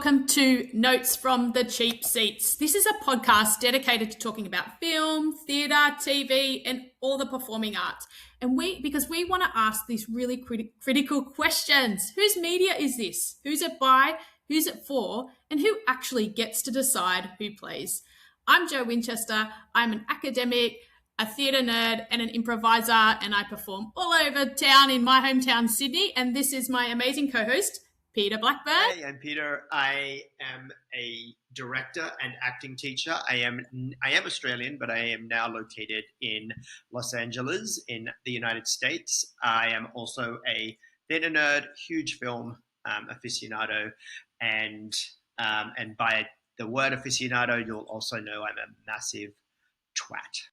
welcome to Notes from the Cheap Seats. This is a podcast dedicated to talking about film, theatre, TV, and all the performing arts. And because we want to ask these really critical questions. Whose media is this? Who's it by? Who's it for? And who actually gets to decide who plays? I'm Jo Winchester. I'm an academic, a theatre nerd, and an improviser, and I perform all over town in my hometown, Sydney. And this is my amazing co-host, Peter Blackburn. Hey, I'm Peter. I am a director and acting teacher. I am Australian, but I am now located in Los Angeles in the United States. I am also a theatre nerd, huge film aficionado, and by the word aficionado, you'll also know I'm a massive twat.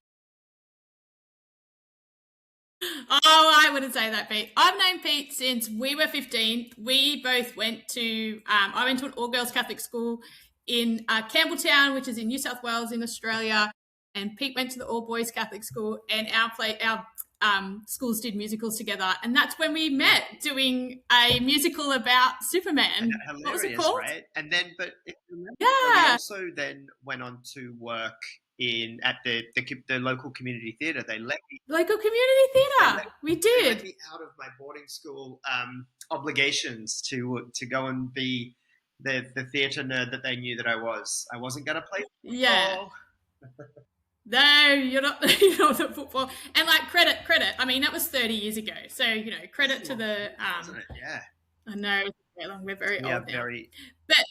Oh, I wouldn't say that, Pete. I've known Pete since we were 15. We both went to, I went to an all-girls Catholic school in Campbelltown, which is in New South Wales in Australia. And Pete went to the all-boys Catholic school, and our schools did musicals together. And that's when we met, doing a musical about Superman. Hilarious, what was it called? Right? And then, but if you remember, yeah, we also then went on to work at the local community theatre. They let me local community theatre. We did. They let me out of my boarding school obligations to go and be the theatre nerd that they knew that I was. I wasn't going to play football. Yeah. No, you're not. You're not at football. And like credit. I mean, that was 30 years ago. So credit to the. Wasn't it? Yeah. I know. We're very old now. Very. But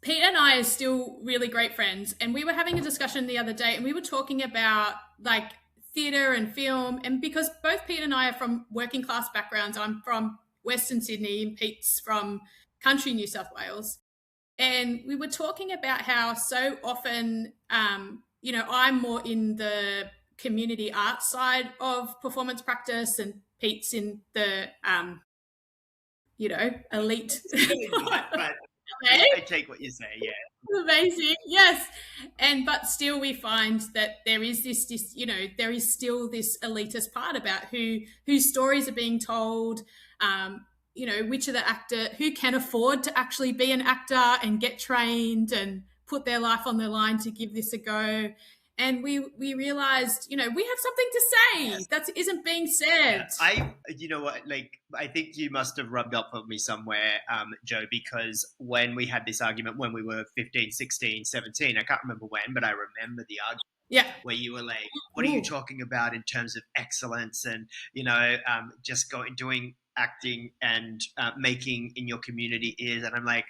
Pete and I are still really great friends, and we were having a discussion the other day, and we were talking about like theatre and film, and because both Pete and I are from working class backgrounds, I'm from Western Sydney and Pete's from country New South Wales, and we were talking about how so often, I'm more in the community arts side of performance practice, and Pete's in the, elite. But I take what you say, yeah. Amazing, yes. But still we find that there is this there is still this elitist part about whose stories are being told, which are the actor, who can afford to actually be an actor and get trained and put their life on the line to give this a go. And we realized, we have something to say that isn't being said. Yeah. I think you must have rubbed up on me somewhere, Jo, because when we had this argument when we were 15, 16, 17, I can't remember when, but I remember the argument. Yeah. Where you were like, what are you talking about in terms of excellence and, just doing acting and making in your community is. And I'm like,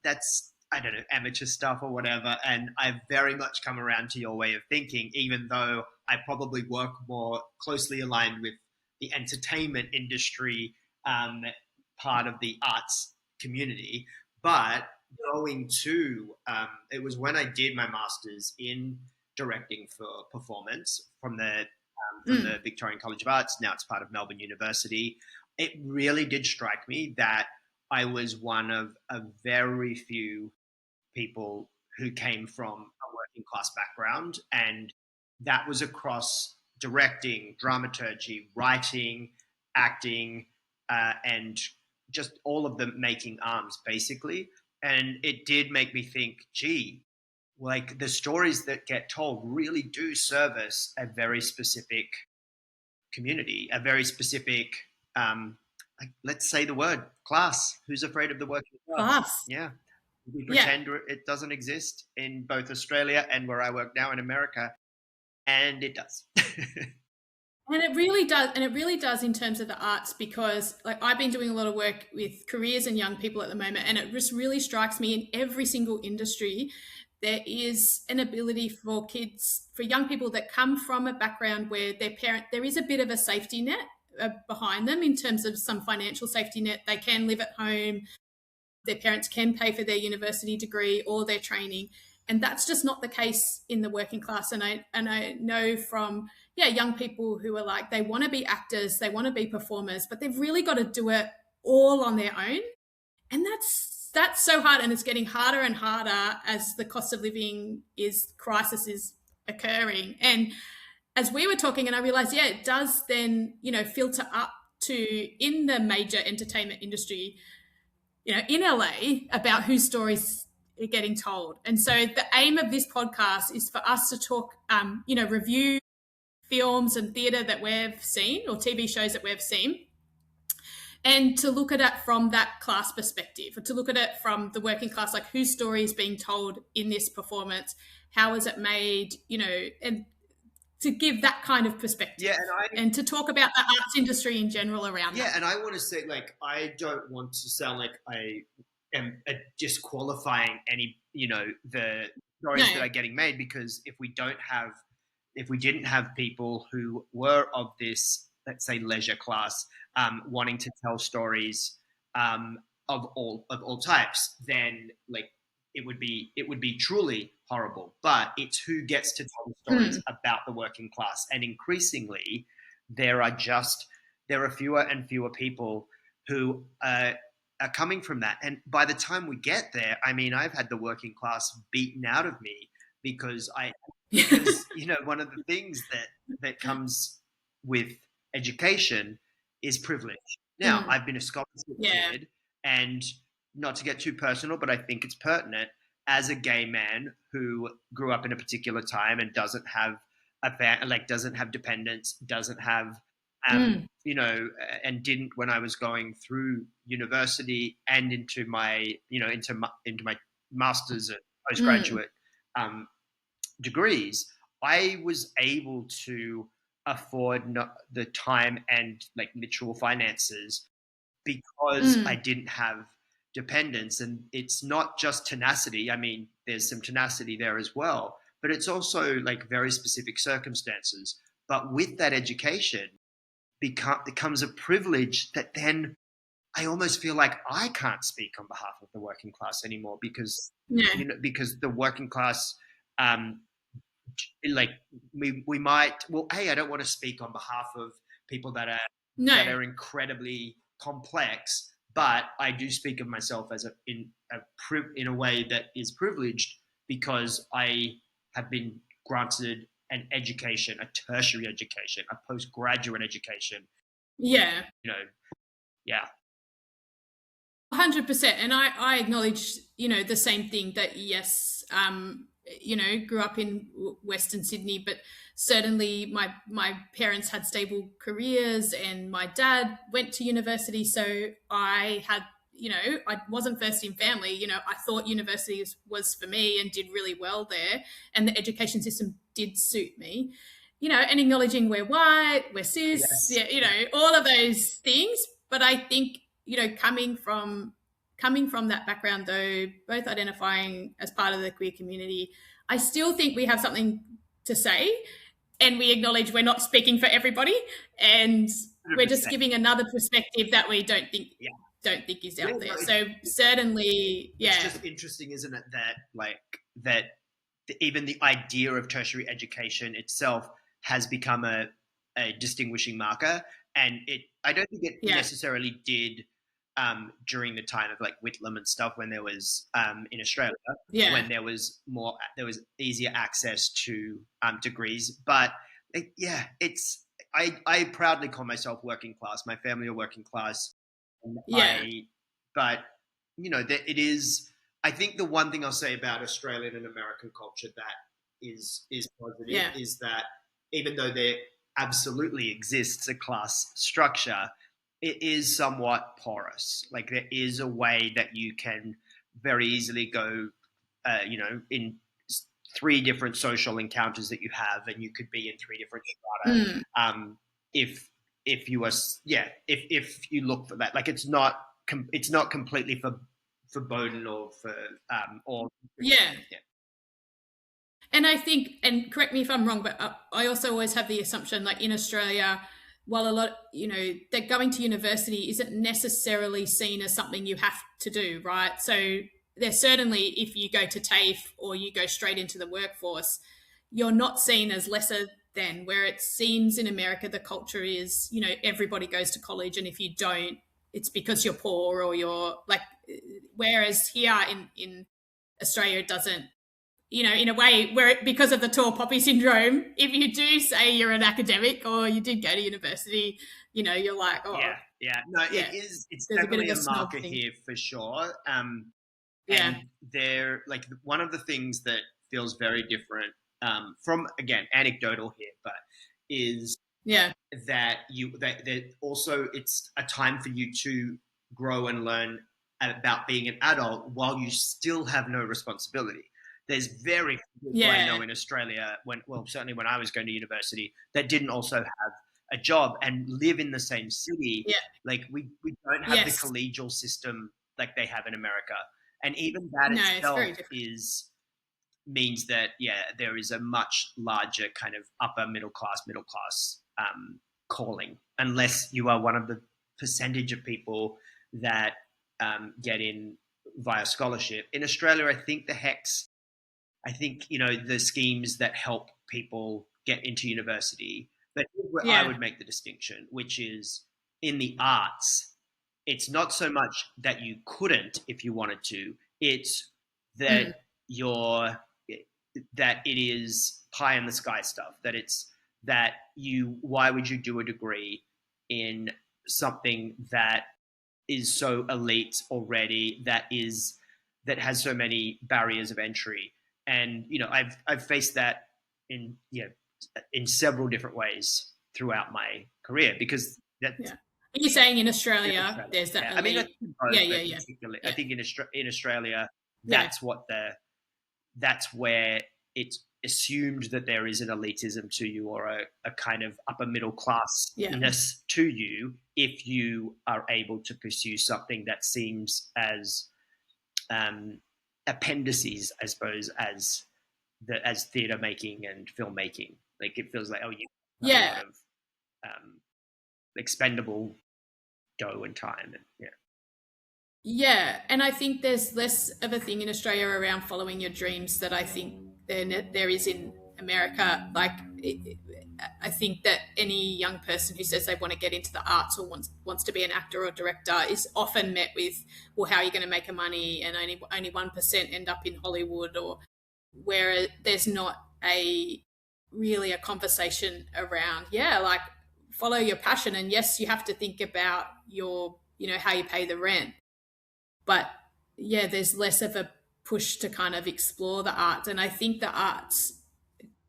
that's I don't know, amateur stuff or whatever. And I've very much come around to your way of thinking, even though I probably work more closely aligned with the entertainment industry part of the arts community. But going to, it was when I did my master's in directing for performance from the Victorian College of Arts. Now it's part of Melbourne University. It really did strike me that I was one of a very few people who came from a working class background, and that was across directing, dramaturgy, writing, acting, and just all of the making arms, basically. And it did make me think, gee, like the stories that get told really do service a very specific community, a very specific, let's say the word, class. Who's afraid of the working class? Yeah. We pretend it doesn't exist in both Australia and where I work now in America, and it does. And it really does. And it really does in terms of the arts, because like I've been doing a lot of work with careers and young people at the moment, and it just really strikes me in every single industry, there is an ability for young people that come from a background where there is a bit of a safety net behind them in terms of some financial safety net. They can live at home. Their parents can pay for their university degree or their training. And that's just not the case in the working class. And I know from young people who are like, they want to be actors, they want to be performers, but they've really got to do it all on their own. And that's so hard, and it's getting harder and harder as the cost of living crisis is occurring. And as we were talking, and I realized, it does then, filter up to in the major entertainment industry. in LA about whose stories are getting told. And so the aim of this podcast is for us to talk, review films and theatre that we've seen or TV shows that we've seen, and to look at it from that class perspective, or to look at it from the working class, like whose story is being told in this performance, how is it made, and to give that kind of perspective, Yeah, and to talk about the arts industry in general around that. and I want to say, like, I don't want to sound like I am disqualifying any, the stories that No. are getting made, because if we didn't have people who were of this, let's say, leisure class, wanting to tell stories, of all types, then like it would be truly horrible. But it's who gets to tell the stories about the working class, and increasingly there are just there are fewer and fewer people who are coming from that. And by the time we get there, I mean, I've had the working class beaten out of me, because one of the things that comes with education is privilege. Now, I've been a scholarship Yeah. kid, and not to get too personal, but I think it's pertinent, as a gay man who grew up in a particular time and doesn't have doesn't have dependents, doesn't have and didn't when I was going through university and into my into my masters and postgraduate degrees. I was able to afford the time and like literal finances, because I didn't have dependence. And it's not just tenacity. I mean, there's some tenacity there as well, but it's also like very specific circumstances. But with that education becomes a privilege that then I almost feel like I can't speak on behalf of the working class anymore, because Yeah. because the working class, um, like we might, well, hey, I don't want to speak on behalf of people that No. are incredibly complex, but I do speak of myself as in a way that is privileged, because I have been granted an education, a tertiary education, a postgraduate education. Yeah. You know, yeah, 100%. And I acknowledge, the same thing, that yes, grew up in Western Sydney, but certainly my parents had stable careers, and my dad went to university. So I had, I wasn't first in family. I thought university was for me and did really well there. And the education system did suit me, and acknowledging we're white, we're cis, yes, yeah, all of those things. But I think, coming from that background, though, both identifying as part of the queer community, I still think we have something to say, and we acknowledge we're not speaking for everybody, and we're just 100%. giving another perspective that we Yeah, don't think is yeah. out No, there. So certainly, it's yeah, just interesting, isn't it, that that even the idea of tertiary education itself has become a distinguishing marker. And I don't think it yeah, necessarily did, during the time of like Whitlam and stuff, when there was, in Australia, yeah, when there was easier access to degrees. But yeah, I proudly call myself working class. My family are working class. And yeah, but that it is. I think the one thing I'll say about Australian and American culture that is positive yeah, is that even though there absolutely exists a class structure, it is somewhat porous. Like there is a way that you can very easily go, in three different social encounters that you have, and you could be in three different strata. If you are, yeah, if you look for that, like it's not completely forbidden or for or yeah. yeah, And I think, and correct me if I'm wrong, but I also always have the assumption, like in Australia, while a lot, that going to university isn't necessarily seen as something you have to do, right? So there's certainly, if you go to TAFE or you go straight into the workforce, you're not seen as lesser than, where it seems in America, the culture is, everybody goes to college. And if you don't, it's because you're poor or you're like, whereas here in Australia, it doesn't, in a way where, because of the tall poppy syndrome, if you do say you're an academic or you did go to university, you're like, oh, yeah, Yeah, no, it Yeah, is. It's there's a bit of definitely a a snob marker thing. here for sure. Yeah, And they're like one of the things that feels very different from again anecdotal here, but is yeah, that also it's a time for you to grow and learn about being an adult while you still have no responsibility. There's very few people I know yeah, in Australia when well certainly when I was going to university that didn't also have a job and live in the same city. yeah. Like we don't have the Yes. collegial system like they have in America, and even that No, it's itself very different. is means that yeah, there is a much larger kind of upper middle class calling, unless you are one of the percentage of people that get in via scholarship. In Australia, I think the HECS, I think you know the schemes that help people get into university. But here's where I Yeah. would make the distinction, which is in the arts, it's not so much that you couldn't if you wanted to. It's that Mm. you're that it is pie in the sky stuff. That it's that you why would you do a degree in something that is so elite already that has so many barriers of entry and you know I've faced that in you know in several different ways throughout my career because Yeah. that's Are you saying in in Australia Australia. there's that Yeah, I mean I elite? think Yeah, both, yeah, but yeah. particularly I Yeah. think in Australia Yeah. that's what the that's where it's assumed that there is an elitism to you or a kind of upper middle Yeah. classness to you if you are able to pursue something that seems as um, appendices, I suppose, as theatre making and filmmaking. Like it feels like oh, you have a lot Yeah. of um, expendable dough and time, and yeah. Yeah, and I think there's less of a thing in Australia around following your dreams that I think there is in America. Like, I think that any young person who says they want to get into the arts or wants to be an actor or director is often met with, "Well, how are you going to make a money?" And only 1% end up in Hollywood, or where there's not a really a conversation around, yeah, like follow your passion, and yes, you have to think about your how you pay the rent, but yeah, there's less of a push to kind of explore the arts. And I think the arts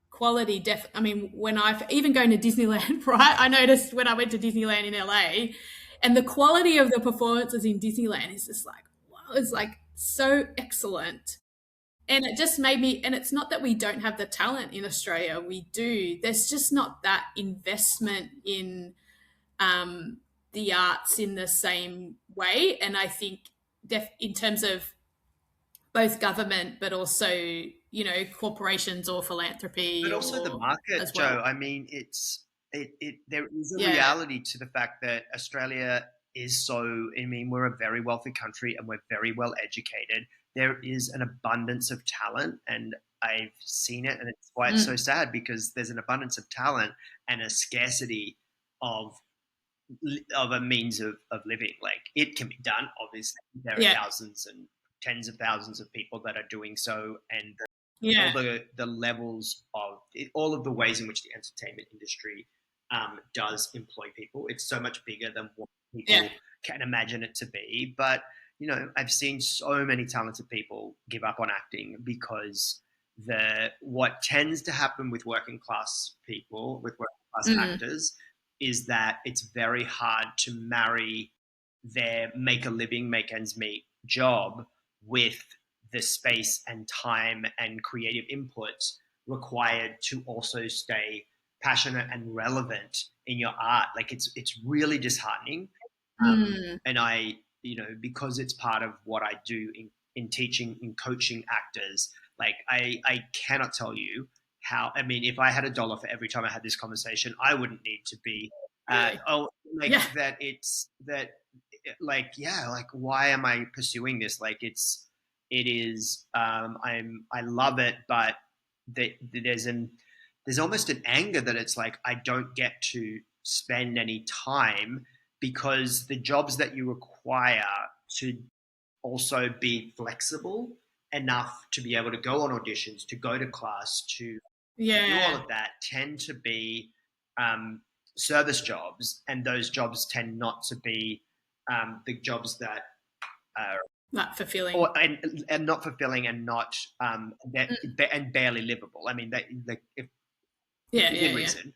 quality I mean, when I've even going to Disneyland, right, I noticed when I went to Disneyland in LA, and the quality of the performances in Disneyland is just like wow, it's like so excellent. And it just made me, and it's not that we don't have the talent in Australia, we do, there's just not that investment in the arts in the same way. And I think in terms of both government, but also corporations or philanthropy But also the or market, as Joe. well. I mean, there is a Yeah. reality to the fact that Australia is so. I mean, we're a very wealthy country and we're very well educated. There is an abundance of talent, and I've seen it, and it's why it's so Mm. sad because there's an abundance of talent and a scarcity of a means of living. Like it can be done. Obviously, there are Yeah. thousands and tens of thousands of people that are doing so, and all Yeah. the levels of all of the ways in which the entertainment industry does employ people. It's so much bigger than what Yeah. people can imagine it to be. But you know, I've seen so many talented people give up on acting because the what tends to happen with working class people, with working class Mm. actors, is that it's very hard to marry their make a living, make ends meet job with the space and time and creative inputs required to also stay passionate and relevant in your art. Like it's really disheartening. Mm. And I, you know, because it's part of what I do in teaching and coaching actors, like I cannot tell you how, I mean, if I had a dollar for every time I had this conversation, I wouldn't need to be, Really. oh, like Yeah. that it's that, like, yeah, like, why am I pursuing this? Like, it is, I love it, but there's there's almost an anger that it's like, I don't get to spend any time because the jobs that you require to also be flexible enough to be able to go on auditions, to go to class, to do all Yeah. of that tend to be um, service jobs, and those jobs tend not to be the jobs that are Not fulfilling. or and not fulfilling and not Mm. and barely livable. I mean, they if Yeah, yeah, within yeah. reason.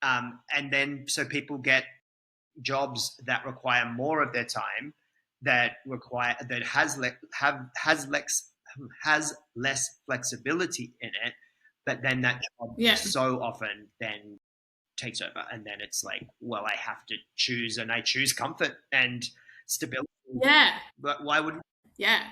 And then so people get jobs that require more of their time, that has less flexibility in it, but then that job Yeah. so often then takes over, and then it's like, well, I have to choose, and I choose comfort and stability. Yeah. But why would Yeah.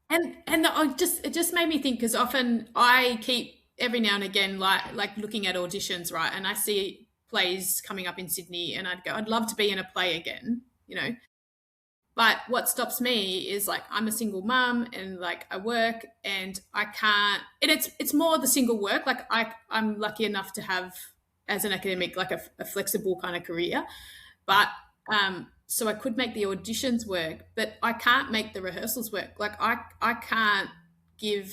It just made me think because often I keep every now and again like looking at auditions, right? And I see plays coming up in Sydney, and I'd go, I'd love to be in a play again, you know. But what stops me is like I'm a single mum and like I work and I can't. And it's more the single work. Like I'm lucky enough to have as an academic like a flexible kind of career, but so I could make the auditions work, but I can't make the rehearsals work. Like I can't give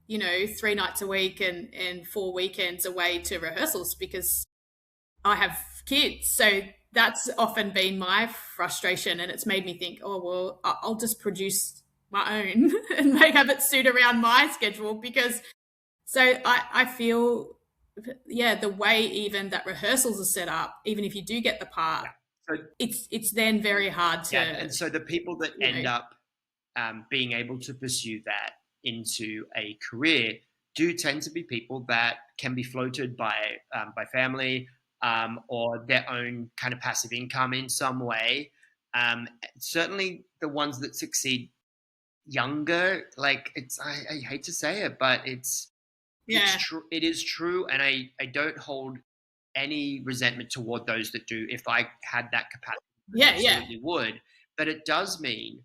3 nights a week and 4 weekends away to rehearsals because I have kids. So that's often been my frustration, and it's made me think, oh well, I'll just produce my own and make have it suit around my schedule because so I feel yeah the way even that rehearsals are set up, even if you do get the part, yeah. So it's then very hard yeah, to and so the people that you end know up being able to pursue that into a career do tend to be people that can be floated by family, or their own kind of passive income in some way. Certainly, the ones that succeed younger, like I hate to say it, but it's yeah true. It is true, and I don't hold any resentment toward those that do. If I had that capacity, I yeah absolutely would. But it does mean,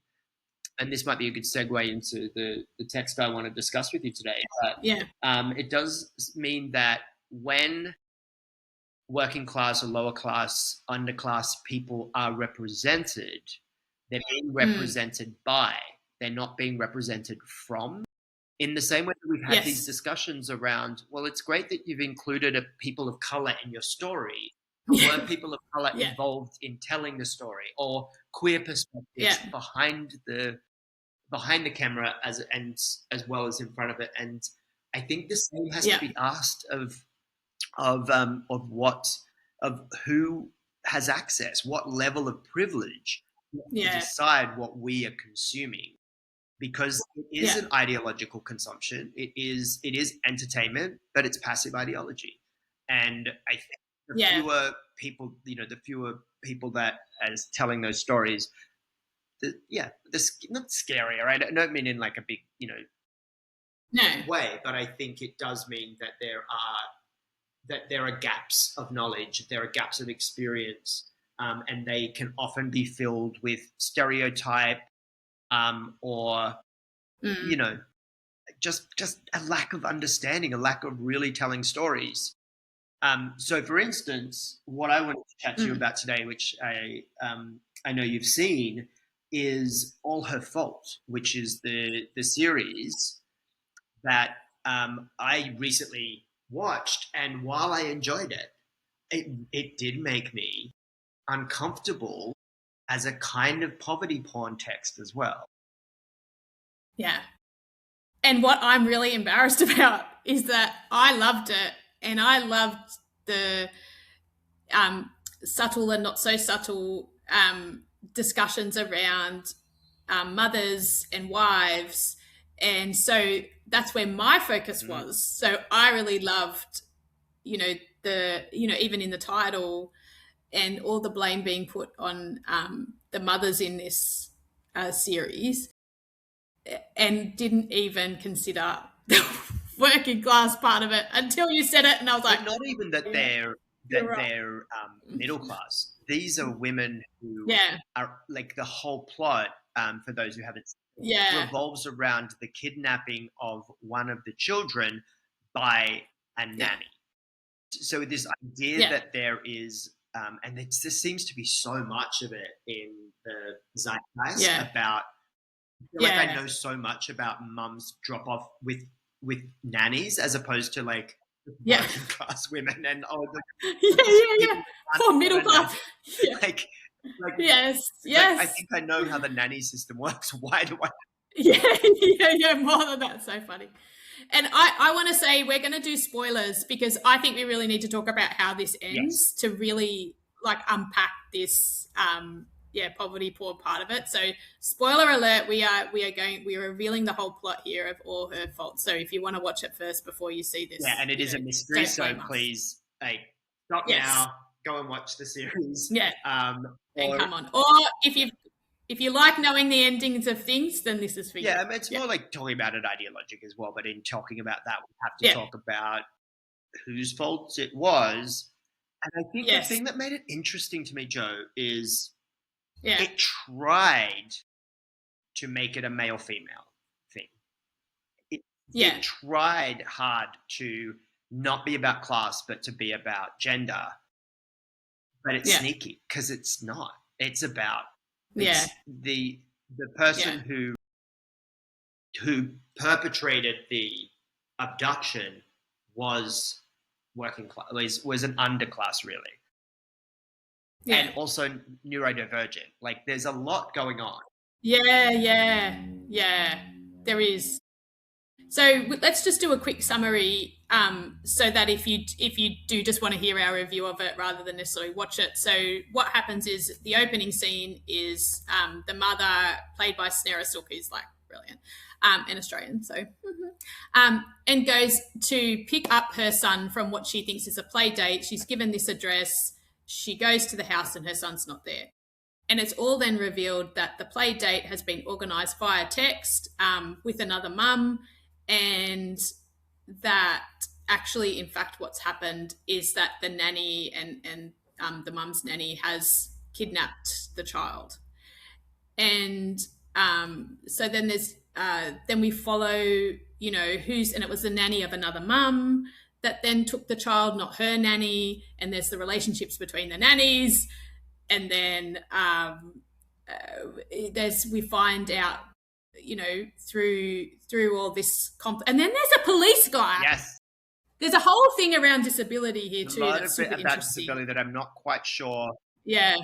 and this might be a good segue into the text I want to discuss with you today, but yeah it does mean that when working class or lower class, underclass people are represented, they're being mm, represented by, they're not being represented from. In the same way that we've had these yes discussions around, well, it's great that you've included a people of color in your story, but yeah were people of color yeah involved in telling the story, or queer yeah perspectives behind the camera as well as in front of it? And I think the same has to yeah be asked of what of who has access, what level of privilege to yeah decide what we are consuming, because it is yeah an ideological consumption. It is entertainment, but it's passive ideology. And I think yeah the fewer people that as telling those stories, yeah, this not scarier. I don't mean in like a big no way, but I think it does mean that there are gaps of knowledge, there are gaps of experience, and they can often be filled with stereotype, or you mm, know just a lack of understanding, a lack of really telling stories. So, for instance, what I wanted to chat to you mm, about today, which I know you've seen, is All Her Fault, which is the series that I recently watched, and while I enjoyed it, it did make me uncomfortable as a kind of poverty porn text as well. yeah. And what I'm really embarrassed about is that I loved it, and I loved the um, subtle and not so subtle discussions around mothers and wives. And so that's where my focus Mm-hmm. was. So I really loved, even in the title and all the blame being put on the mothers in this series, and didn't even consider the working class part of it until you said it, and I was like, But not even that yeah, you're right. they're middle class. These are women who Yeah, are like the whole plot. For those who haven't seen it, yeah, revolves around the kidnapping of one of the children by a yeah, nanny. So this idea yeah, that there is, and there seems to be so much of it in the zeitgeist yeah, about. I feel like I yeah, know so much about mums drop off with nannies as opposed to like Yeah. working class women and Yeah, just yeah, yeah. people that For aren't middle got a class. nanny. Yeah. Like, like Yes. it's like I Yes. think I know how the nanny system works. Why do I? Yeah, yeah, yeah, more than that. So funny. And I want to say we're going to do spoilers because I think we really need to talk about how this Yes. ends to really like unpack this yeah, poverty poor part of it. So spoiler alert, we are revealing the whole plot here of all her faults. So if you want to watch it first before you see Yeah, this, and it you is know, a mystery, don't so blame us. please, like, stop Yes. now, go and watch the series. Yeah, and Or come on. Or if you like knowing the endings of things, then this is for yeah, you. I mean, it's Yeah. more like talking about it ideologic as well. But in talking about that, we have to Yeah. talk about whose fault it was. And I think the Yes. thing that made it interesting to me, Joe, is Yeah. it tried to make it a male female thing. It, Yeah. it tried hard to not be about class, but to be about gender. But it's Yeah. sneaky because it's not. It's about Yeah. the Yeah. person who perpetrated the abduction was working class, was an underclass really, Yeah. and also neurodivergent. Like there's a lot going on. Yeah. Yeah. Yeah. There is. So let's just do a quick summary, so that if you do just want to hear our review of it rather than necessarily watch it. So what happens is the opening scene is the mother, played by Snera Sook, who's like brilliant, an Australian, so and goes to pick up her son from what she thinks is a play date. She's given this address. She goes to the house and her son's not there. And it's all then revealed that the play date has been organised via text with another mum, and that actually, in fact, what's happened is that the nanny and the mum's nanny has kidnapped the child. And so then there's then we follow, you know, who's, and it was the nanny of another mum that then took the child, not her nanny, and there's the relationships between the nannies, and then there's we find out, you know, through all this and then there's a police guy. Yes, There's a whole thing around disability here a too lot that's of it super about interesting. disability that I'm not quite sure. Yeah.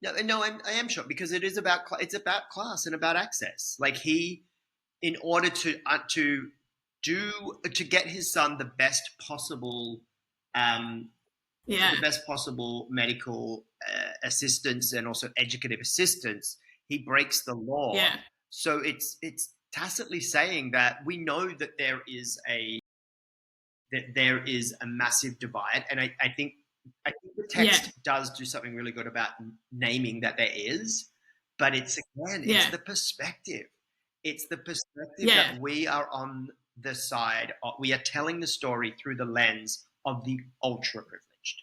No, no, I am sure because it is about it's about class and about access. Like he, in order to get his son um, Yeah. the best possible medical assistance and also educative assistance, he breaks the law. Yeah. So it's tacitly saying that we know that there is a massive divide, and I think the Yeah. text does do something really good about naming that there is, but it's again, it's Yeah. the perspective. It's the perspective Yeah. that we are on the side of, we are telling the story through the lens of the ultra privileged.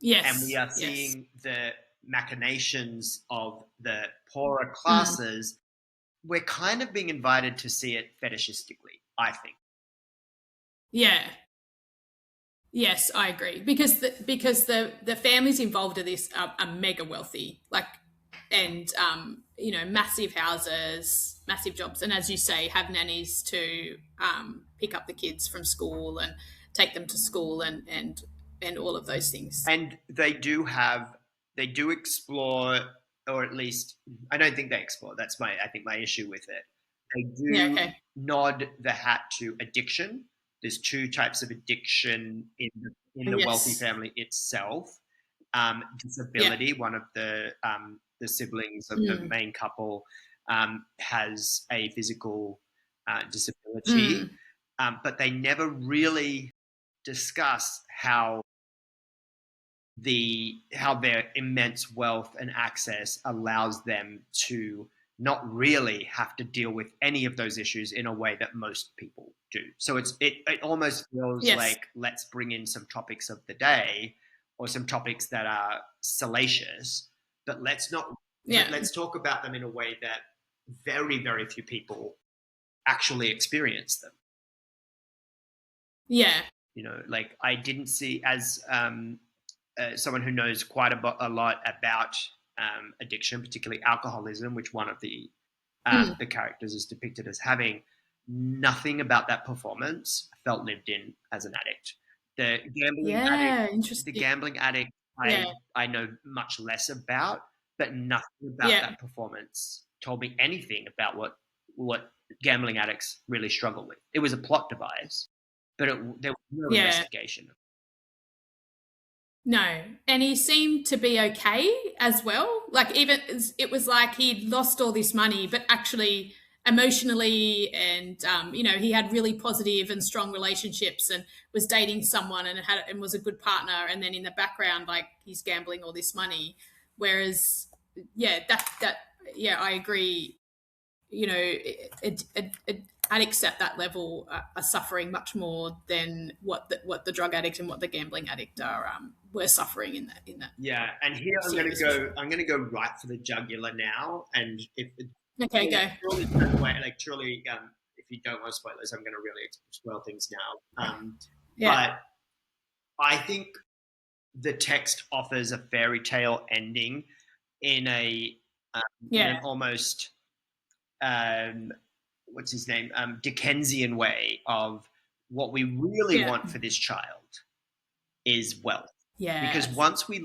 And we Yes. are Yes. seeing the machinations of the poorer Mm. classes. We're kind of being invited to see it fetishistically, I think. Yeah. Yes, I agree because the families involved in this are mega wealthy, like, and you know, massive houses, massive jobs, and as you say, have nannies to pick up the kids from school and take them to school and all of those things. And they do explore, or at least I don't think they explore. That's I think my issue with it. They Yeah. do Okay. nod the hat to addiction. There's two types of addiction in the wealthy Yes. family itself. Yeah. Disability. One of the siblings of the Mm. main couple has a physical disability, Mm. but they never really discuss how their immense wealth and access allows them to not really have to deal with any of those issues in a way that most people do. So it almost feels Yes. like let's bring in some topics of the day or some topics that are salacious, but Yeah. let's talk about them in a way that very, very few people actually experience them. Yeah. You know, like I didn't see as someone who knows quite a lot about addiction, particularly alcoholism, which one of the Mm. characters is depicted as having. nothing about that performance felt lived in as an addict. The gambling addict, Yeah, the interesting. gambling addict, Yeah, I know much less about, but nothing about yeah, that performance told me anything about what gambling addicts really struggle with. It was a plot device, but there was no yeah. investigation. No, and he seemed to be okay as well. Like even it was like he'd lost all this money, but actually emotionally and he had really positive and strong relationships and was dating someone and was a good partner. And then in the background, like he's gambling all this money. Whereas, yeah, that yeah, I agree. Addicts at that level are suffering much more than what the drug addict and what the gambling addict are were suffering in that Yeah, and here series for sure. I'm gonna go right for the jugular now, and if it Okay, truly, go. truly turn away, like truly, if you don't want spoilers, I'm gonna really spoil things now. Yeah, But I think the text offers a fairy tale ending in a in yeah, an almost um, what's his name Dickensian way of what we really yeah, want for this child is wealth. Because yes, yes, once we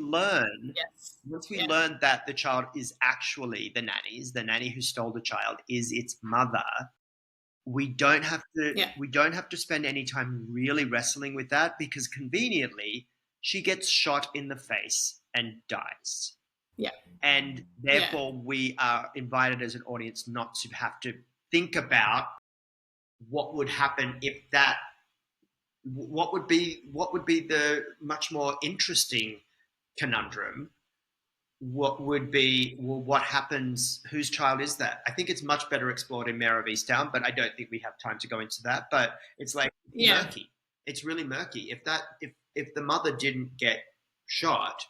yeah, learn that the child is actually the nanny who stole the child is its mother, yeah, we don't have to spend any time really wrestling with that, because conveniently she gets shot in the face and dies. yeah, And yeah, therefore we are invited as an audience not to have to think about what would happen if that what would be the much more interesting conundrum. What would be, well, what happens, whose child is that? I think it's much better explored in Mare of Easttown, but I don't think we have time to go into that. But it's like yeah, murky. It's really murky. If the mother didn't get shot,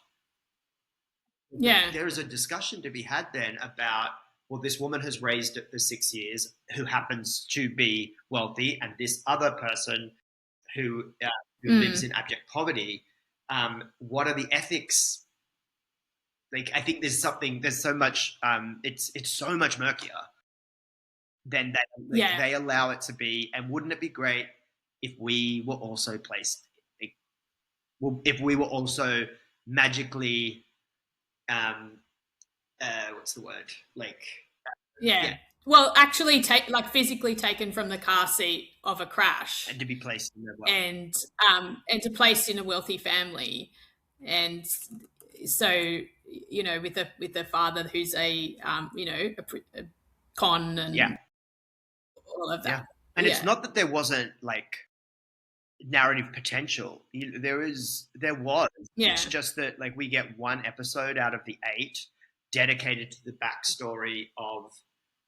yeah, there is a discussion to be had then about, well, this woman has raised it for 6 years, who happens to be wealthy, and this other person who lives mm, in abject poverty. What are the ethics? Like, I think there's so much, it's so much murkier than that. Like, yeah, they allow it to be. And wouldn't it be great if we were also placed, like, well, if we were also magically, um, what's the word? Like, yeah, yeah. Well, actually, take like physically taken from the car seat of a crash and to be placed in the well. and and to placed in a wealthy family, and so with a father who's a con Yeah, and all of yeah. that. And it's Yeah, not that there wasn't like narrative potential. There was. It's yeah, just that, like, we get one episode out of the 8 dedicated to the backstory of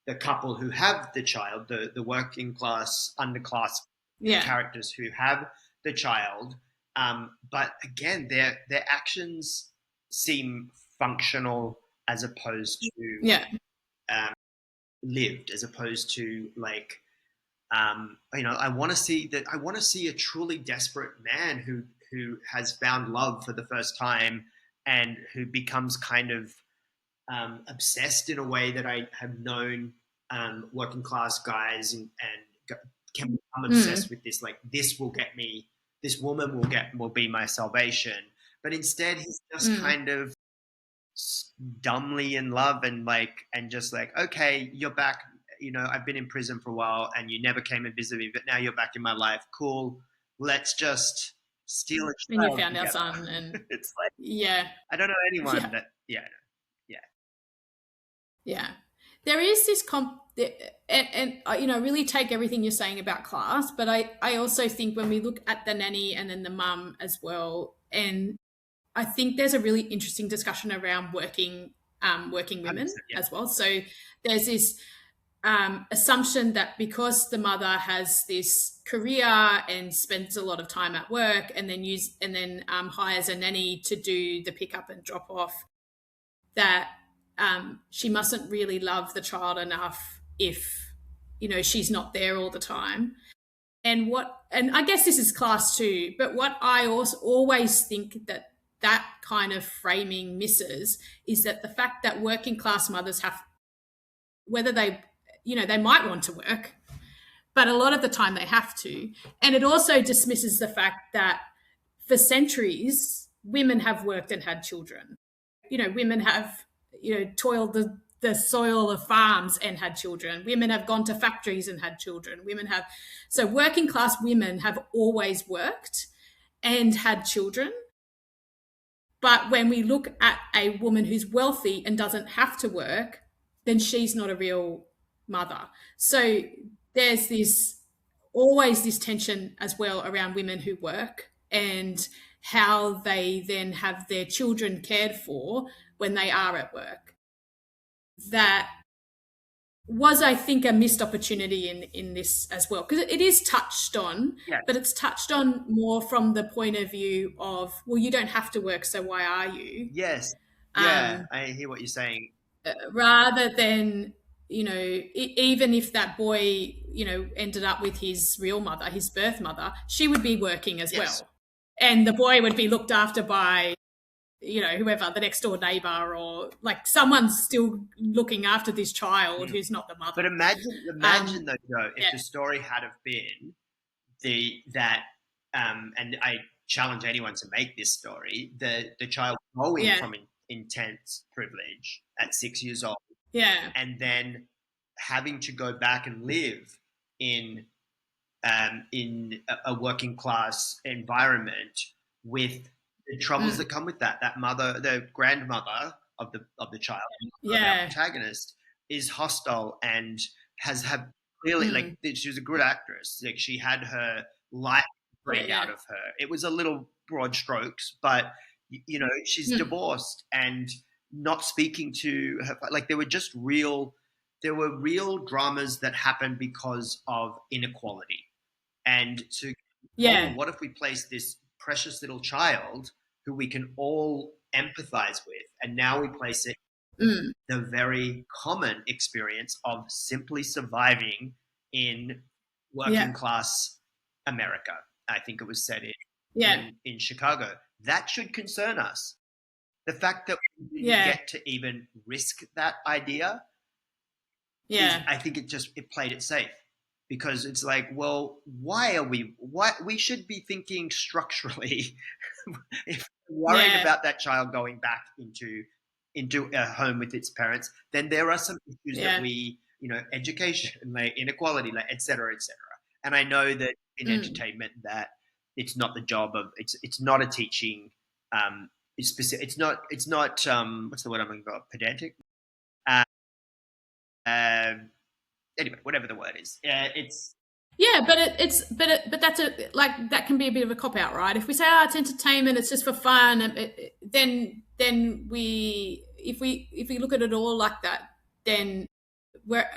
the couple who have the child, the working class, underclass yeah, characters who have the child. But again, their actions seem functional as opposed to yeah, um, lived, as opposed to like, I want to see that. I want to see a truly desperate man who has found love for the first time, and who becomes kind of obsessed in a way that I have known working class guys, and can become obsessed mm, with this. Like, this will get me. This woman will be my salvation. But instead, he's just mm, kind of dumbly in love, and just like, okay, you're back. I've been in prison for a while, and you never came and visited me, but now you're back in my life. Cool. Let's just steal a and you child found our together. son, and It's like, yeah, I don't know anyone yeah, that. Yeah, yeah, yeah. There is this and really take everything you're saying about class, but I also think when we look at the nanny and then the mum as well, and I think there's a really interesting discussion around working women 100%. Yeah, as well. So there's this assumption that because the mother has this career and spends a lot of time at work, and then hires a nanny to do the pickup and drop off, that she mustn't really love the child enough if she's not there all the time. And I guess this is class too, but what I also always think that kind of framing misses is that the fact that working class mothers have, whether they might want to work, but a lot of the time they have to. And it also dismisses the fact that for centuries, women have worked and had children. Women have, toiled the soil of farms and had children. Women have gone to factories and had children. So working class women have always worked and had children. But when we look at a woman who's wealthy and doesn't have to work, then she's not a real mother. So there's always this tension as well around women who work and how they then have their children cared for when they are at work. That was, I think, a missed opportunity in this as well, because it is touched on, Yeah. but it's touched on more from the point of view of, well, you don't have to work, so why are you? Yes. Yeah, um, I hear what you're saying. Rather than, even if that boy, ended up with his real mother, his birth mother, she would be working as Yes. well, and the boy would be looked after by, whoever, the next door neighbor, or like someone's still looking after this child who's not the mother. But imagine though, Joe, if Yeah. the story had have been and I challenge anyone to make this story, the child going Yeah. from intense privilege at 6 years old, Yeah. and then having to go back and live in a working class environment with the troubles that come with that. That mother, the grandmother of the child, of our Yeah. protagonist, is hostile and has had clearly, like, she was a good actress. Like, she had her life drained Yeah. out of her. It was a little broad strokes, but she's divorced and not speaking to her. Like, there were real dramas that happened because of inequality. And Yeah. what if we place this precious little child who we can all empathize with, and now we place it the very common experience of simply surviving in working Yeah. class America. I think it was said Yeah. in Chicago. That should concern us. The fact that we didn't Yeah. get to even risk that idea Yeah. I think it played it safe, because it's like, well, why we should be thinking structurally. If we're worried Yeah. about that child going back into a home with its parents, then there are some issues that Yeah. we, education, like inequality, like et cetera, et cetera. And I know that in entertainment, that it's not the job of it's not a teaching. It's specific. It's not what's the word I'm looking for? Pedantic. Uh, anyway, whatever the word is, it's Yeah, but that's that can be a bit of a cop out, right? If we say, oh, it's entertainment, it's just for fun, then if we look at it all like that, then we're,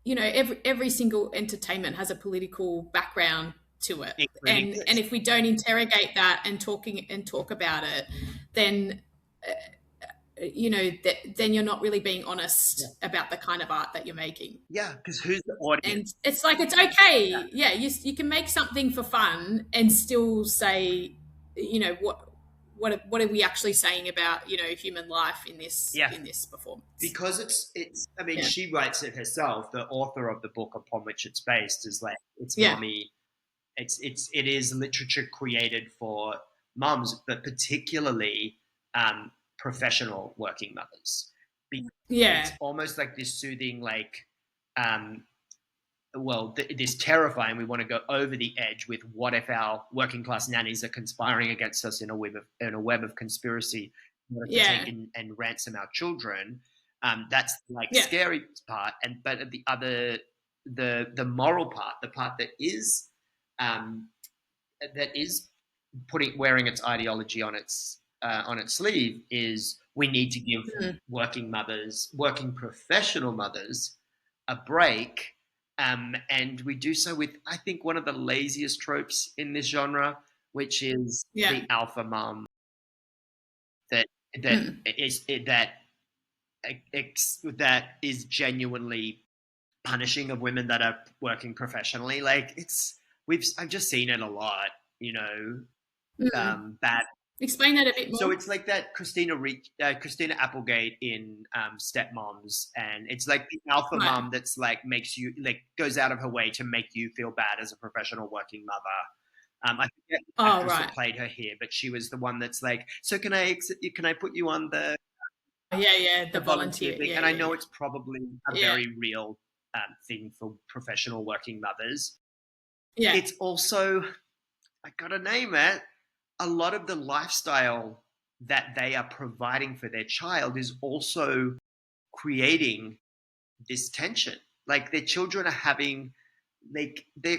every single entertainment has a political background to it, including and this. if we don't interrogate that and talk about it, then then you're not really being honest about the kind of art that you're making. Yeah, because who's the And audience? it's like, it's okay, yeah, you can make something for fun and still say, what are we actually saying about, human life in this Yeah, performance. because it's. I mean, Yeah. she writes it herself. The author of the book upon which it's based is like, it's Yeah. mummy. It is literature created for mums, but particularly professional working mothers. Yeah. It's almost like this soothing, like, um, this terrifying. We want to go over the edge with, what if our working class nannies are conspiring against us in a web of conspiracy in order to Yeah. take and ransom our children? That's like Yeah. scary part, but the other, the moral part, the part um, that is wearing its ideology on its sleeve, is we need to give working professional mothers, a break. And we do so with, I think, one of the laziest tropes in this genre, which is Yeah. the alpha mom that that is genuinely punishing of women that are working professionally. Like, I've just seen it a lot, bad. Explain that a bit So more. it's like that Christina Applegate in Stepmoms, and it's like the alpha Right. mom that's like makes you like goes out of her way to make you feel bad as a professional working mother. I forget the Oh, actress that right. played her here, but she was the one that's like, so can I put you on Yeah, yeah. the The volunteer volunteer. thing? Yeah, And I yeah, know yeah. it's probably a Yeah, very real thing for professional working mothers. yeah, It's also, I gotta name it, a lot of the lifestyle that they are providing for their child is also creating this tension. Like their children are having, like their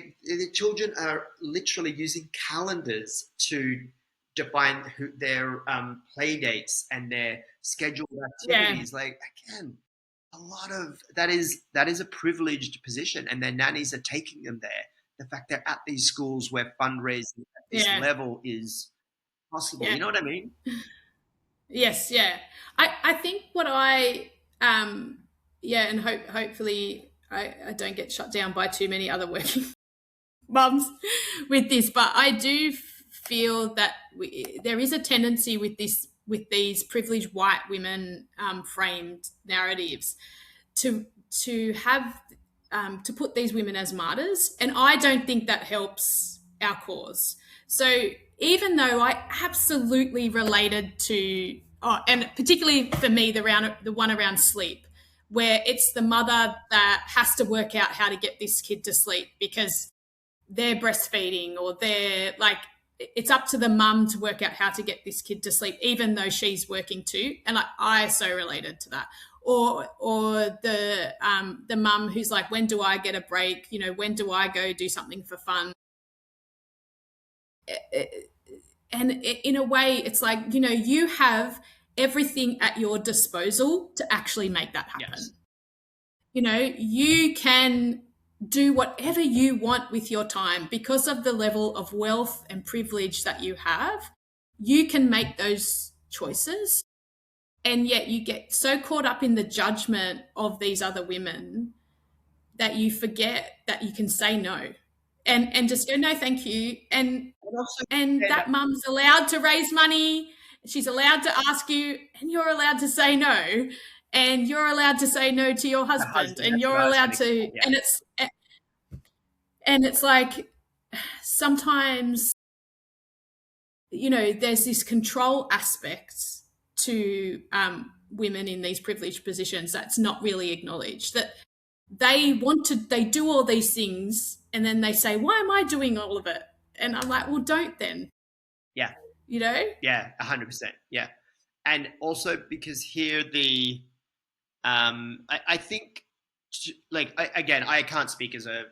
children are literally using calendars to define their play dates and their scheduled yeah, activities. Like again, a lot of that is a privileged position, and their nannies are taking them there. The fact they're at these schools where fundraising at this yeah, level is possible. yeah. You know what I mean? Yes, yeah. I think what I yeah, and hopefully I don't get shut down by too many other working mums with this, but I do feel that there is a tendency with these privileged white women framed narratives to have to put these women as martyrs, and I don't think that helps our cause. So even though I absolutely related to, oh, and particularly for me, the one around sleep, where it's the mother that has to work out how to get this kid to sleep because they're breastfeeding, or they're like, it's up to the mum to work out how to get this kid to sleep even though she's working too, and like I so related to that. Or the mum who's like, when do I get a break, when do I go do something for fun? And in a way it's like, you have everything at your disposal to actually make that Yes. happen. You can do whatever you want with your time because of the level of wealth and privilege that you have. You can make those choices. And yet you get so caught up in the judgment of these other women that you forget that you can say no, and just go, no, thank you. And also, And and that mum's allowed to raise money, she's allowed to ask you, and you're allowed to say no, and you're allowed to say no to your the husband, husband, and that's what you're I was allowed going to get to, at. Yeah. and it's like, sometimes, there's this control aspect to women in these privileged positions that's not really acknowledged, that they do all these things and then they say, why am I doing all of it? And I'm like, well, don't then, Yeah. you know Yeah. 100%. Yeah. And also because here I think like again, I can't speak as a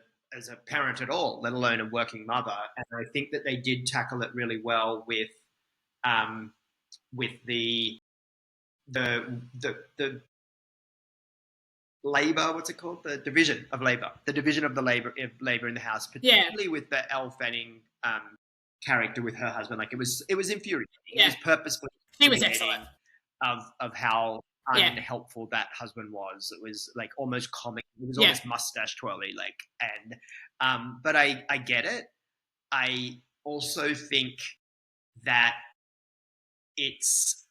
parent at all, let alone a working mother, and I think that they did tackle it really well um, with the labor, what's it called, the division of the labor in the house, yeah, particularly with the Elle Fanning character with her husband. Like it was infuriating. It yeah, was purposefully she was excellent. infuriating of how Yeah, unhelpful that husband was. It was like almost comic. It was yeah, almost mustache twirly. Like, and but I get it. I also think that it's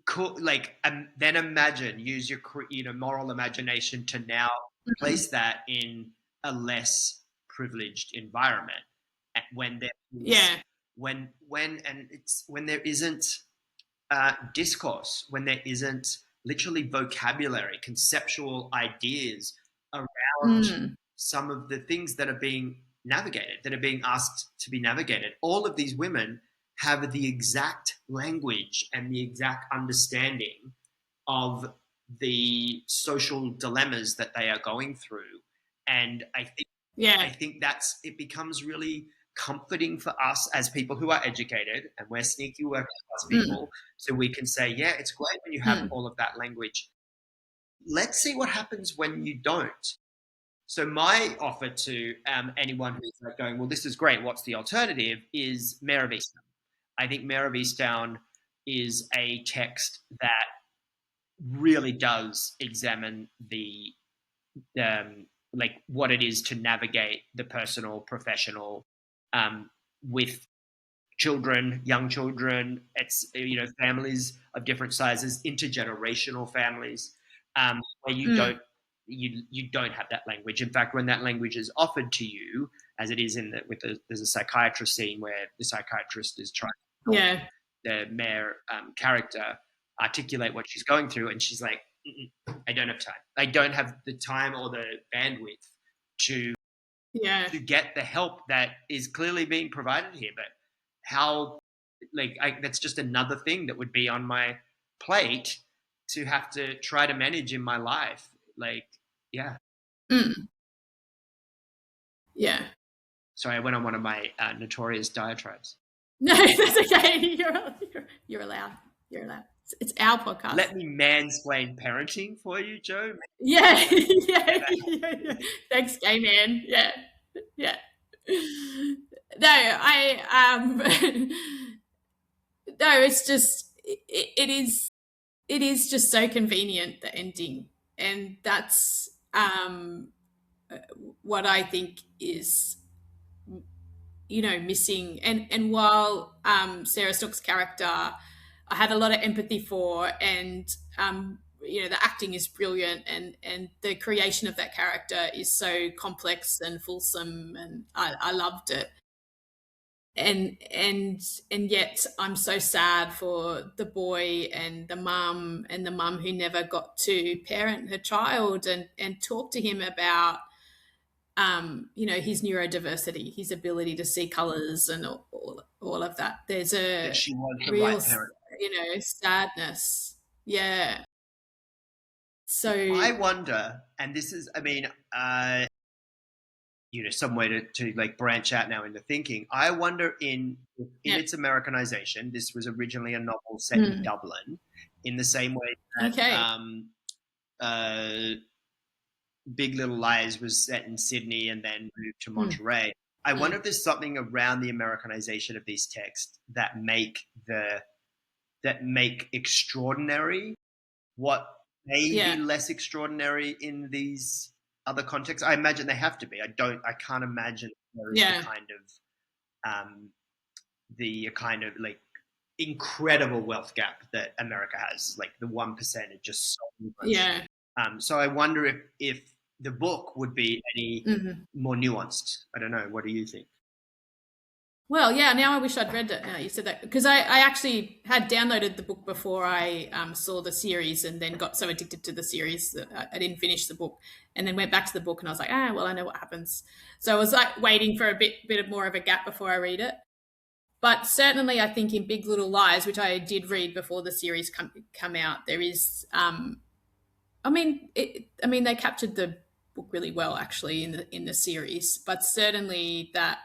cool. Like, then imagine, use your moral imagination to now mhm, place that in a less privileged environment, when there is yeah, and it's when there isn't discourse, when there isn't literally vocabulary, conceptual ideas around mm, some of the things that are being navigated, that are being asked to be navigated. All of these women have the exact language and the exact understanding of the social dilemmas that they are going through. And I yeah, think that's it becomes really comforting for us as people who are educated, and we're sneaky working class mm, people, so we can say, yeah, it's great when you have mm, all of that language. Let's see what happens when you don't. So my offer to anyone who's like going, well, this is great, what's the alternative, is Mayor of Easttown. I think Mayor of Easttown is a text that really does examine the like what it is to navigate the personal, professional, with children, young children. It's families of different sizes, intergenerational families, where Mm. you don't have that language. In fact, when that language is offered to you, as it is there's a psychiatrist scene where the psychiatrist is trying to help Yeah. the mayor character articulate what she's going through, and she's like, I don't have time. I don't have the time or the bandwidth to Yeah. get the help that is clearly being provided here. But how, that's just another thing that would be on my plate to have to try to manage in my life. Like, yeah. Mm. Yeah. Sorry, I went on one of my notorious diatribes. No, that's okay. You're allowed. You're allowed. It's our podcast. Let me mansplain parenting for you, Joe. Yeah, yeah. Thanks, gay man. Yeah, yeah. No, no. It's just it is just so convenient, the ending, and that's what I think is missing. And while Sarah Snook's character I had a lot of empathy for, and the acting is brilliant, and the creation of that character is so complex and fulsome, and I loved it. And yet I'm so sad for the boy and the mum who never got to parent her child and talk to him about his neurodiversity, his ability to see colors, and all of that. There's That a she was the real, right parent. sadness. Yeah. So, I wonder, and this is, I mean, some way to like branch out now into thinking. I wonder in yeah. its Americanization, this was originally a novel set in Mm. Dublin, in the same way that Okay. uh, Big Little Lies was set in Sydney and then moved to Mm. Monterey. I wonder Mm. if there's something around the Americanization of these texts that make extraordinary what may be Yeah. less extraordinary in these other contexts. I imagine they have to be. I can't imagine there is Yeah. the kind of like incredible wealth gap that America has. Like the 1% is just so much. Yeah. So I wonder if the book would be any Mhm. more nuanced. I don't know. What do you think? Well, yeah. Now I wish I'd read it. Now you said that, because I actually had downloaded the book before I saw the series, and then got so addicted to the series that I didn't finish the book, and then went back to the book, and I was like, well, I know what happens. So I was like waiting for a bit of more of a gap before I read it. But certainly, I think in Big Little Lies, which I did read before the series come out, there is. I mean, they captured the book really well, actually, in the series. But certainly, that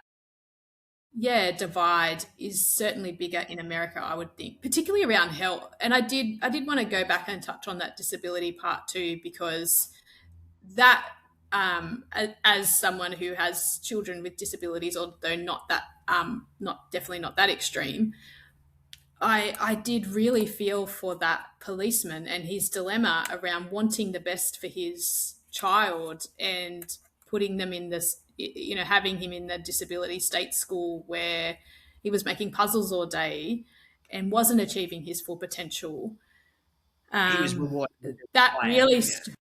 divide is certainly bigger in America, I would think, particularly around health. And I did want to go back and touch on that disability part too, because that as someone who has children with disabilities, although not definitely not that extreme, I did really feel for that policeman and his dilemma around wanting the best for his child, and putting them in this, having him in the disability state school where he was making puzzles all day and wasn't achieving his full potential. He was Um, rewarded that playing. really, Yeah.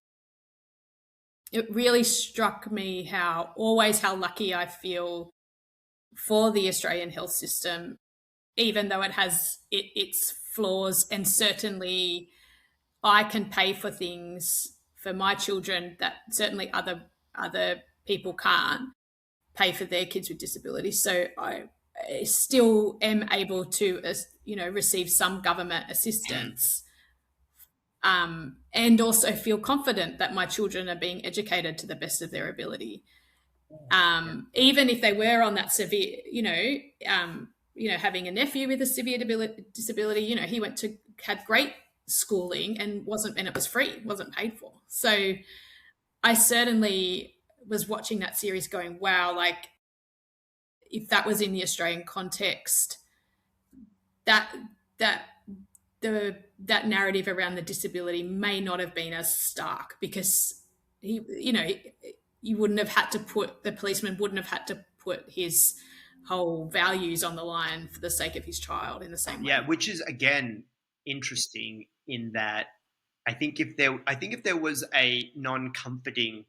it really struck me how lucky I feel for the Australian health system, even though it has its flaws, and certainly I can pay for things for my children that certainly other people can't pay for their kids with disabilities. So I still am able to, receive some government assistance, and also feel confident that my children are being educated to the best of their ability. Even if they were on that severe, having a nephew with a severe disability, he had great schooling, and it was free, wasn't paid for. So I certainly was watching that series going, wow, like if that was in the Australian context, that that that narrative around the disability may not have been as stark, because he, you wouldn't have had to put the policeman wouldn't have had to put his whole values on the line for the sake of his child in the same Yeah, way. which is again interesting in that I think if there was a non-comforting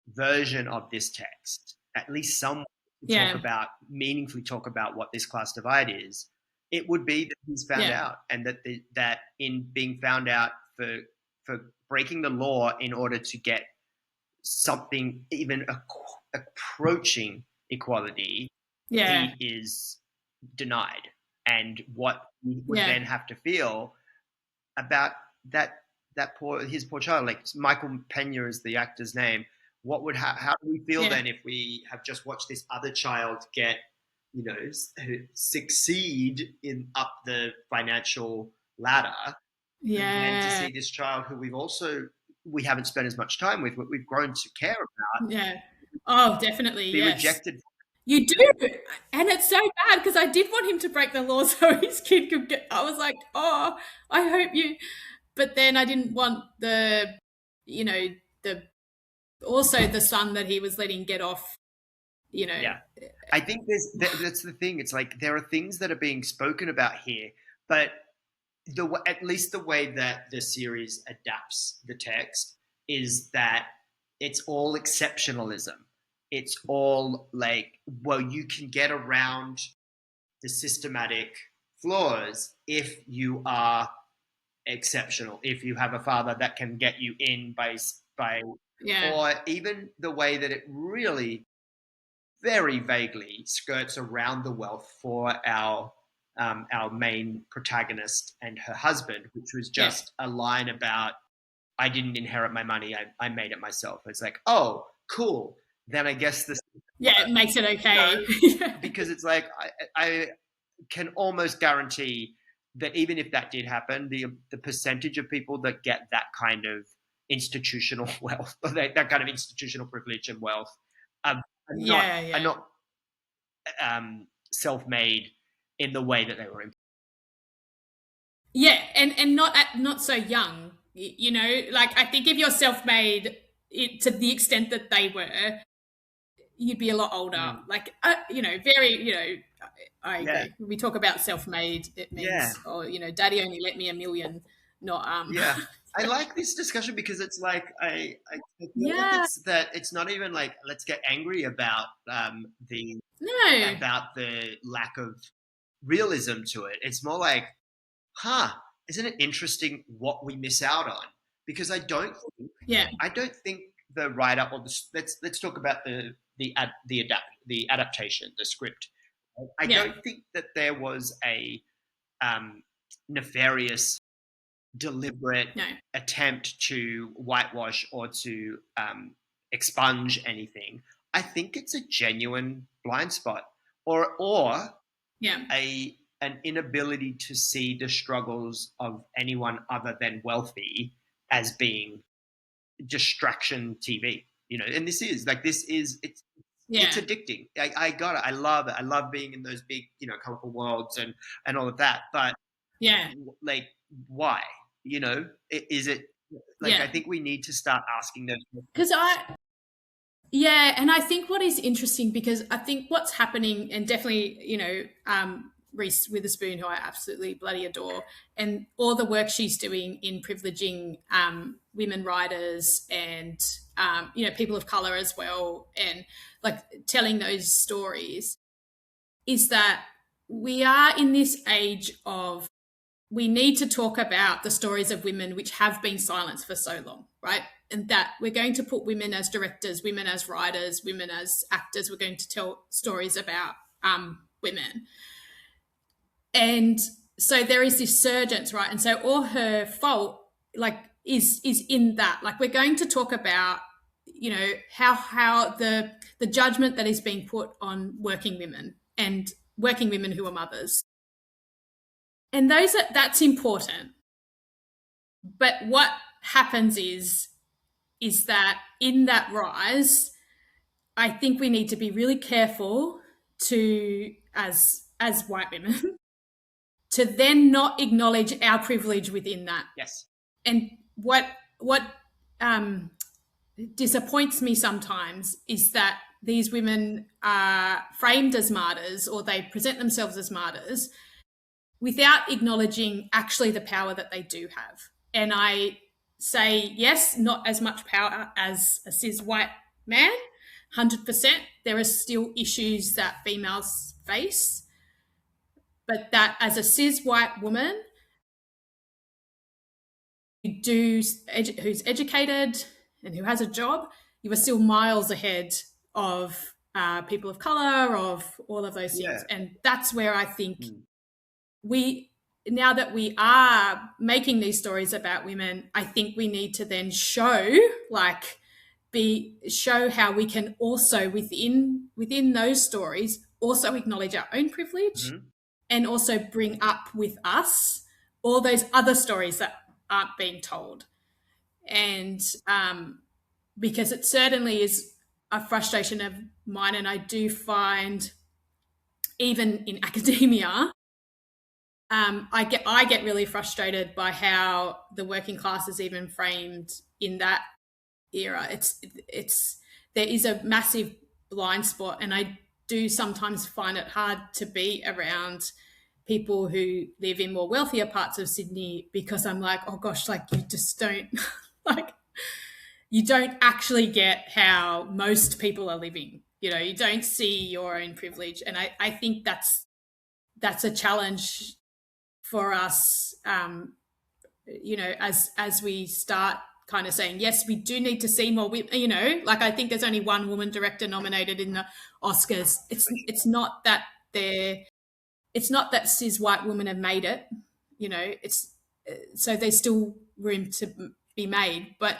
version of this text, at least someone to talk Yeah, about, meaningfully talk about what this class divide is, it would be that he's found yeah, out, and that in being found out for breaking the law in order to get something even approaching equality, yeah, he is denied, and what he would yeah, then have to feel about that his poor child. Like Michael Pena is the actor's name. How do we feel yeah, then if we have just watched this other child get, succeed in up the financial ladder, and then to yeah, see this child who we haven't spent as much time with, but we've grown to care about, yeah. Oh, definitely, be yes. rejected. You do. And it's so bad because I did want him to break the law so his kid could get. I was like, oh, I hope you. But then I didn't want you know, the also the son that he was letting get off, you know. Yeah, I think that's the thing. It's like there are things that are being spoken about here, but at least the way that the series adapts the text is that it's all exceptionalism. It's all like, well, you can get around the systematic flaws if you are exceptional. If you have a father that can get you in by, Yeah, or even the way that it really very vaguely skirts around the wealth for our main protagonist and her husband, which was yeah, just a line about, I didn't inherit my money, I made it myself. It's like, oh, cool. Then I guess this yeah. It works, makes it you know, okay. because it's like I can almost guarantee that even if that did happen, the percentage of people that get that kind of institutional wealth, or that kind of institutional privilege and wealth, are, are not Yeah, are yeah, not self-made in the way that they were in. yeah. And not so young. You know, like I think if you're self-made to the extent that they were, you'd be a lot older. Mm. Like, very, I Yeah, agree. When we talk about self-made, it yeah, means, daddy only let me a million, not yeah. I like this discussion because it's like I feel like Yeah, it's not even like let's get angry about no, the lack of realism to it. It's more like, huh, isn't it interesting what we miss out on? Because yeah, I don't think the write up, or let's talk about the adaptation, the script. I yeah, don't think that there was a um, nefarious, deliberate no, attempt to whitewash or to expunge anything. I think it's a genuine blind spot, or yeah, a an inability to see the struggles of anyone other than wealthy as being distraction TV. And it's yeah, addicting. I got it. I love it. I love being in those big, colorful worlds and all of that. But yeah, like, why? Is it like, I yeah. think we need to start asking those Because questions. yeah, and I think what is interesting because I think what's happening, and definitely, Reese Witherspoon, who I absolutely bloody adore, and all the work she's doing in privileging women writers and people of color as well, and like telling those stories, is that we are in this age of we need to talk about the stories of women which have been silenced for so long, right? And that we're going to put women as directors, women as writers, women as actors. We're going to tell stories about women. And so there is this surgence, right? And so all her fault, like, is in that. Like, we're going to talk about, how the judgment that is being put on working women and working women who are mothers. And that's important. But what happens is that in that rise, I think we need to be really careful to as white women to then not acknowledge our privilege within that. Yes. And what um, disappoints me sometimes is that these women are framed as martyrs or they present themselves as martyrs without acknowledging actually the power that they do have. And I say, yes, not as much power as a cis white man, 100%. There are still issues that females face, but that as a cis white woman who's educated and who has a job, you are still miles ahead of people of color, of all of those things. Yeah. And that's where I think Mm. we, now that we are making these stories about women, I think we need to then show, like, show how we can also within those stories also acknowledge our own privilege Mm-hmm. and also bring up with us all those other stories that aren't being told. And because it certainly is a frustration of mine, and I do find even in academia, I get really frustrated by how the working class is even framed in that era. It's there is a massive blind spot, and I do sometimes find it hard to be around people who live in more wealthier parts of Sydney because I'm like, oh gosh, like you just don't like you don't actually get how most people are living. You know, you don't see your own privilege, and I think that's a challenge for us. You know, as we start kind of saying, yes, we do need to see more women, you know, like I think there's only one woman director nominated in the Oscars. It's not that it's not that cis white women have made it, you know, it's so there's still room to be made, but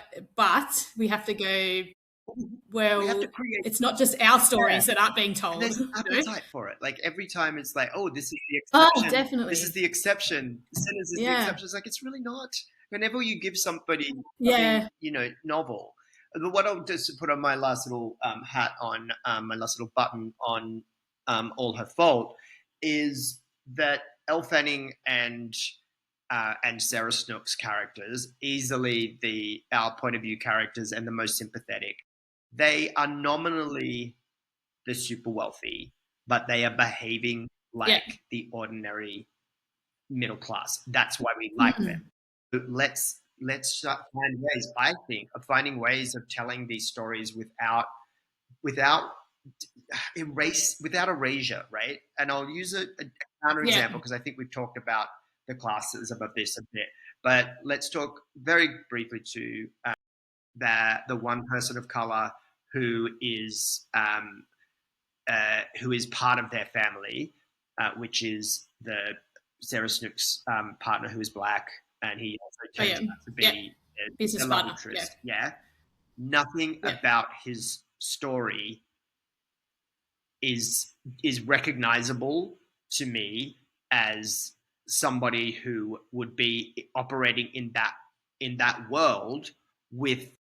we have to go, We have well, to create. it's not just our Yeah. stories that aren't being And told. there's an You know? appetite for it. Like every time it's like, oh, this is the Oh, exception. This is definitely. the exception. Sinners is the Yeah. exception. It's like, it's really not. Whenever you give somebody something, Yeah. novel. But what I'll just put on my last little hat on, my last little button on All Her Fault is that Elle Fanning and Sarah Snook's characters, easily our point of view characters and the most sympathetic. They are nominally the super wealthy, but they are behaving Yeah. like the ordinary middle class. That's why we like them. Mm. But let's find ways. I think of finding ways of telling these stories without without erasure, right? And I'll use a counter Yeah. example because I think we've talked about the classes of this a bit. But let's talk very briefly to the one person of color who is part of their family, which is the Sarah Snook's partner, who is black, and he also Oh turns yeah. out to Yeah. be a Business love partner. Yeah. interest. Yeah, nothing Yeah. about his story is recognizable to me as somebody who would be operating in that world without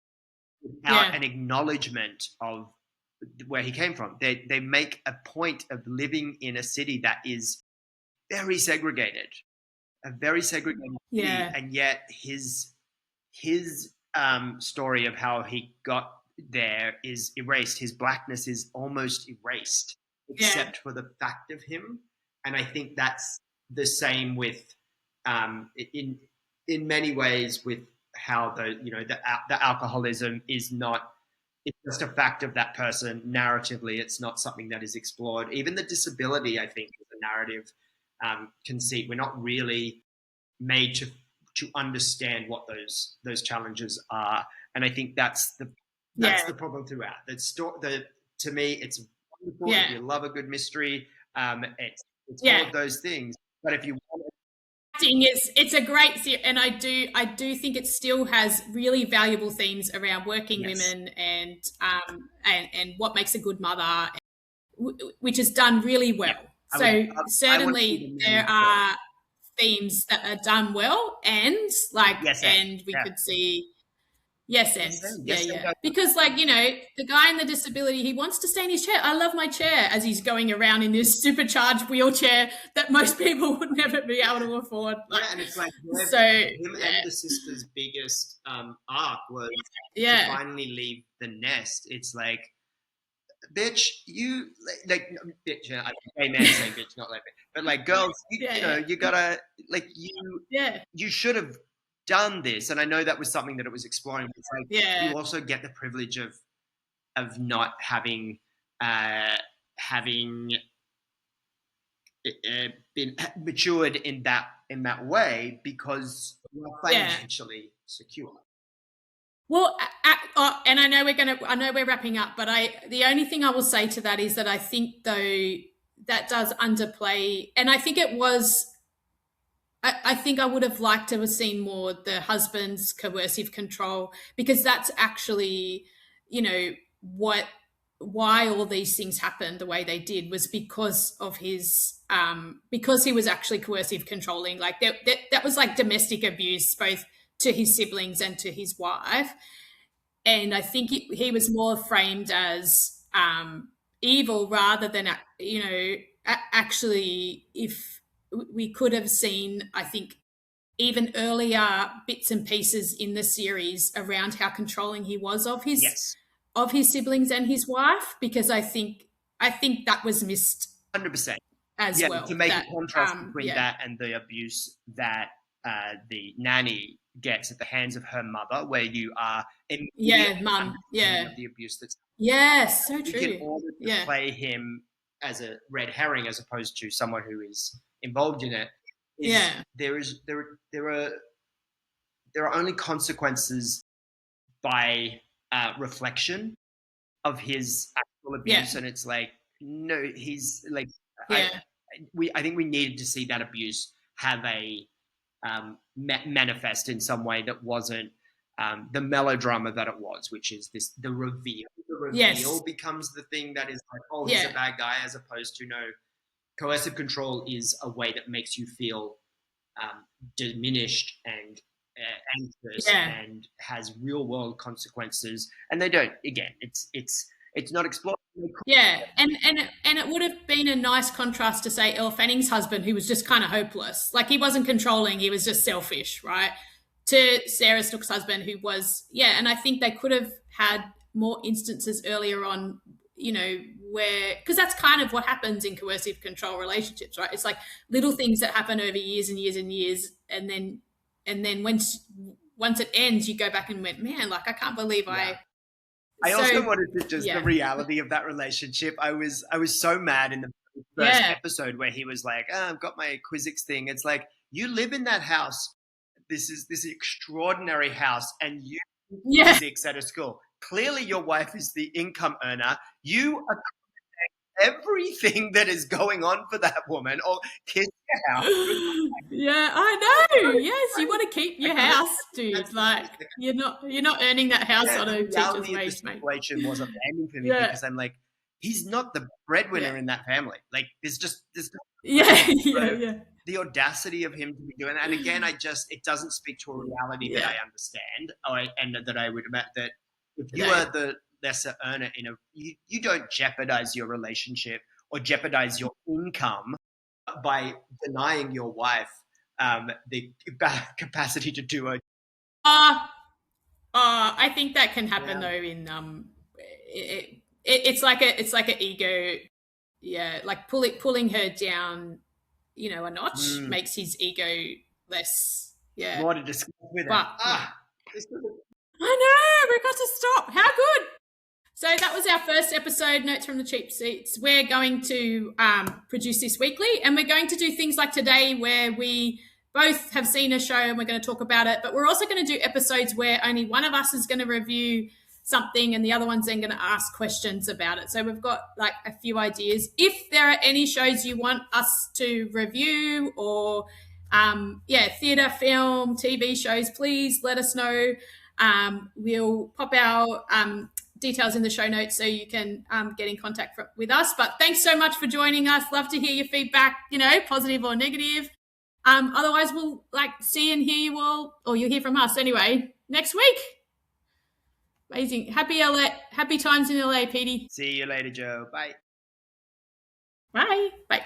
Yeah. an acknowledgement of where he came from. They make a point of living in a city that is very segregated, a very segregated city, Yeah. and yet his story of how he got there is erased. His blackness is almost erased, Yeah. except for the fact of him. And I think that's the same with in many ways with how the alcoholism is not. It's just a fact of that person. Narratively, it's not something that is explored. Even the disability, I think, is a narrative conceit. We're not really made to understand what those challenges are, and I think that's Yeah. the problem throughout. To me, it's wonderful if Yeah. you love a good mystery. It's all Yeah. of those things. But if you want, Acting is it's a great and I do think it still has really valuable themes around working yes, women and what makes a good mother, which is done really yeah, well. I would. So I want to see certainly the there main story. are themes that are done well, and like Yes, and and we yeah, could see. Yes, and yes, and yeah, yes, and yeah. Because, like, you know, the guy in the disability, he wants to stay in his chair. I love my chair as he's going around in this supercharged wheelchair that most people would never be able to afford. Like, yeah, and it's like so, him yeah, and the sister's biggest arc was to yeah, finally leave the nest. It's like bitch, you like bitch. I'm a gay man saying bitch, not like, but like girls, Yeah, you know, yeah, you gotta like yeah, you should have done this. And I know that was something that it was exploring. It's like yeah, you also get the privilege of not having uh, having been matured in that way because you are yeah. financially secure. Well, and I know we're wrapping up, but the only thing I will say to that is that I think though that does underplay, and I think it was. I think I would have liked to have seen more the husband's coercive control because that's actually, what why all these things happened the way they did was because of his because he was actually coercive controlling, like that was like domestic abuse both to his siblings and to his wife, and I think he was more framed as evil rather than actually if we could have seen, I think, even earlier bits and pieces in the series around how controlling he was Yes, of his siblings and his wife, because I think that was missed 100%. as Yeah, to well. make a That contrast between yeah, that and the abuse that the nanny gets at the hands of her mother, where you are yeah, immediately mum, understanding yeah, of the abuse that's yeah, so think in true, order to yeah, play him as a red herring as opposed to someone who is involved in it is yeah, there are only consequences by reflection of his actual abuse, yeah, and it's like no, he's like I yeah, I think we needed to see that abuse have a manifest in some way that wasn't the melodrama that it was, which is this the reveal. The reveal yes, becomes the thing that is like, oh, he's a yeah, bad guy, as opposed to no, coercive control is a way that makes you feel diminished and anxious yeah. and has real world consequences. And they don't. Again, it's not explored. Yeah, and it would have been a nice contrast to say Elle Fanning's husband, who was just kind of hopeless. Like he wasn't controlling; he was just selfish, right? To Sarah Snook's husband, who was and I think they could have had more instances earlier on, where because that's kind of what happens in coercive control relationships, right? It's like little things that happen over years and years and years, and then once it ends, you go back and went, man, like I can't believe Yeah. I. I also So wanted to just the yeah, reality of that relationship. I was so mad in the first yeah, episode where he was like, I've got my Quizix thing. It's like you live in that house. This extraordinary house, and you do yeah. Quizix at a school. Clearly, your wife is the income earner. You are everything that is going on for that woman, or kiss your house. Yeah, I know. Yes, you want to keep I your couldn't house, dude. imagine Like you're not earning that house yeah, on the a teacher's reality of the wage, mate. situation wasn't landing for me Yeah, because I'm like, he's not the yeah, breadwinner in that family. Like, there's yeah, no, yeah, yeah, the audacity of him to be doing that. And again, it doesn't speak to a reality that I yeah. understand, and that I would imagine that if you No. are the lesser earner you don't jeopardize your relationship or jeopardize your income by denying your wife the capacity to do a Uh, I think that can happen yeah. though. In it's like an ego. Yeah, like pulling her down, a notch Mm. makes his ego less. Yeah, More to discuss with it. but yeah, This I know we got to stop. How good. So that was our first episode, Notes from the Cheap Seats. We're going to produce this weekly, and we're going to do things like today where we both have seen a show and we're going to talk about it, but we're also going to do episodes where only one of us is going to review something and the other one's then going to ask questions about it. So we've got like a few ideas. If there are any shows you want us to review or theatre, film, TV shows, please let us know. We'll pop our details in the show notes so you can get in contact with us. But thanks so much for joining us. Love to hear your feedback, positive or negative. Otherwise, we'll see and hear you all, or you'll hear from us anyway next week. Amazing. Happy times in LA, Petey. See you later, Joe. Bye. Bye. Bye.